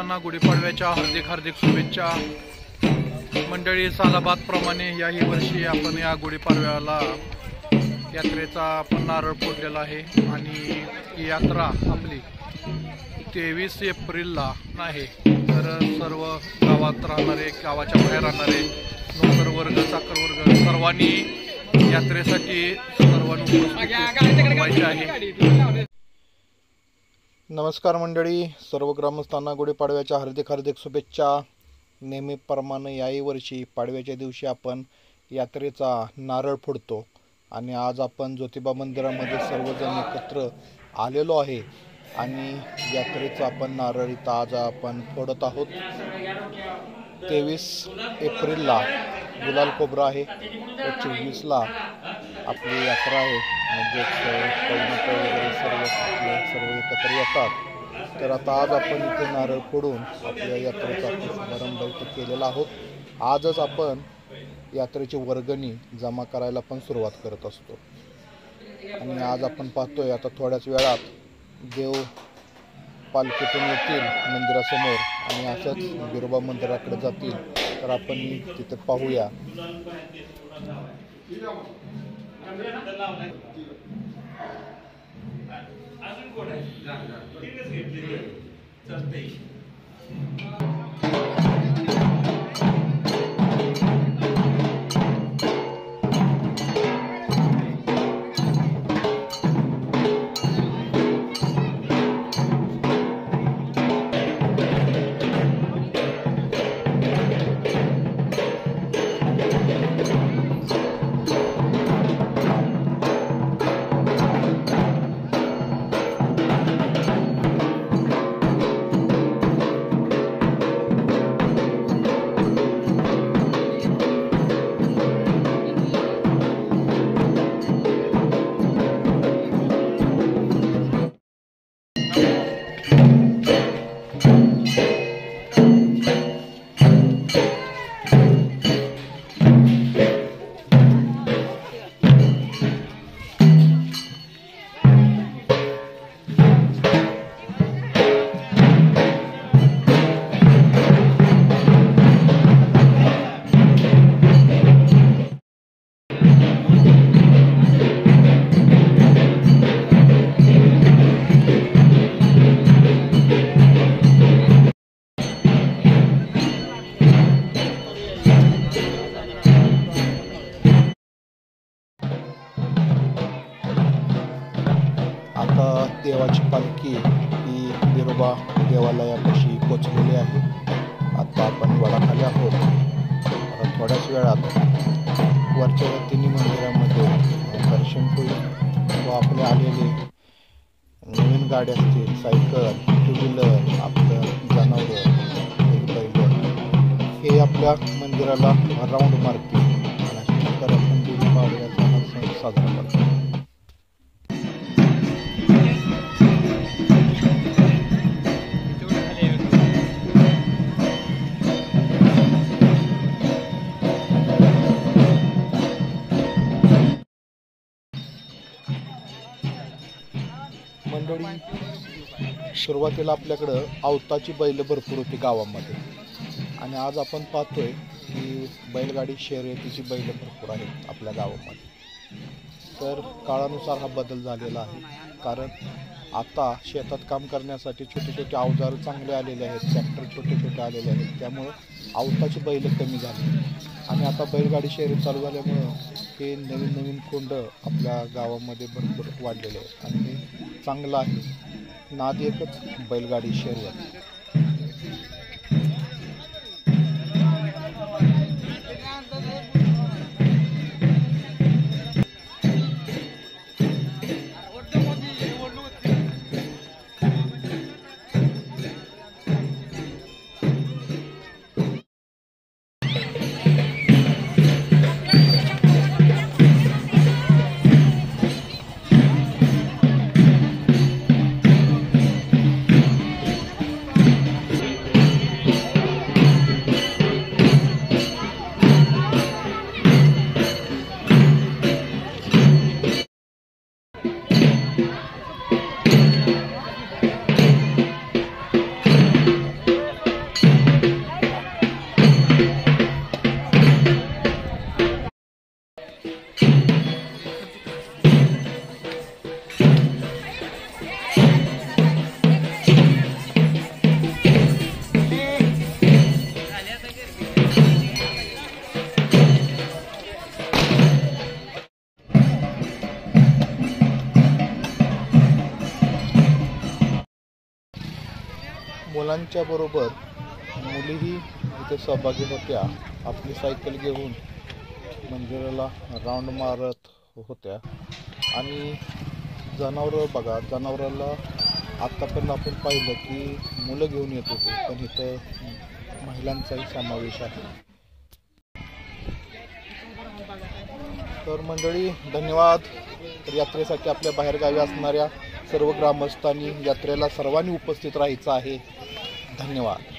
ग्रामस्थांना गुढीपाडव्याच्या हार्दिक शुभेच्छा। मंडळी, सालाबाद प्रमाणे याही वर्षी आपण या गुढीपाडव्याला यात्रेचा आपण नारळ फोडलेला आहे आणि ही यात्रा आपली 23 एप्रिलला आहे। तर सर्व गावात राहणारे, गावाच्या बाहेर राहणारे नोकर वर्ग, चाकर वर्ग सर्वांनी यात्रेसाठी सर्वांनी उपस्थित आहे। नमस्कार मंडळी, सर्व ग्रामस्थांना गुढीपाडव्याच्या हार्दिक शुभेच्छा। नेहमीप्रमाणे याही वर्षी पाडव्याच्या दिवशी आपण यात्रेचा नारळ फोडतो आणि आज आपण ज्योतिबा मंदिरामध्ये सर्वजण एकत्र आलेलो आहे आणि यात्रेचा आपण नारळ इथं आज आपण फोडत आहोत। 23 एप्रिलला गुलाल खोबरा आहे व 24ला आपली यात्रा आहे, म्हणजेच वगैरे सर्व एकत्र येतात। तर आता आज आपण इथे नारळ फोडून आपल्या यात्रेचा शुभारंभ इथे केलेला आहोत। आजच आपण यात्रेची वर्गणी जमा करायला पण सुरुवात करत असतो आणि आज आपण पाहतोय आता थोड्याच वेळात देव पालखीतून येतील मंदिरासमोर आणि असंच बिरोबा मंदिराकडे जातील। तर आपण तिथे पाहूया। देवाची पालखी ही बिरोबा देवालयापाशी पोचलेली आहे। आता आपण वडाखाली आहोत। थोड्याच वेळात वरच्या तिन्ही मंदिरामध्ये दर्शन होईल व आपले आलेले नवीन गाड्या असतील, सायकल, टू व्हीलर, आपलं जनावर, बैल हे आपल्या मंदिराला राऊंड मारतील आणि अशा प्रकारे आपण गुढीपाडव्याचा हा सण साजरा करतो। मंडळी, सुरुवातीला आपल्याकडं आवताची बैल भरपूर होती गावामध्ये आणि आज आपण पाहतोय की बैलगाडी शर्यतीची बैल भरपूर आहेत आपल्या गावामध्ये। तर काळानुसार हा बदल झालेला आहे, कारण आता शेतात काम करण्यासाठी छोटे छोटे अवजार चांगले आलेले आहेत, ट्रॅक्टर छोटे छोटे आलेले आहेत, त्यामुळं आवताची बैल कमी झाली आणि आता बैलगाडी शर्यत चालू झाल्यामुळं हे नवीन कोंड आपल्या गावामध्ये भरपूर वाढलेले आहेत आणि हे चांगलं आहे। नाद एकच बैलगाडी शर्यत। बरोबर मुलीही इथे सहभागी होत्या. आपली सायकल घेऊन मंदिराला राऊंड मारत होत्या. आणि जनावरं बघा, जनावराला आत्तापर्यंत आपण पाहिलं की मुलं घेऊन येत होते, पण इथं महिलांचाही समावेश आहे. तर मंडळी धन्यवाद. तर यात्रेसाठी आपल्या बाहेरगावी असणाऱ्या सर्व ग्रामस्थांनी यात्रेला सर्वांनी उपस्थित राहायचं आहे. धन्यवाद.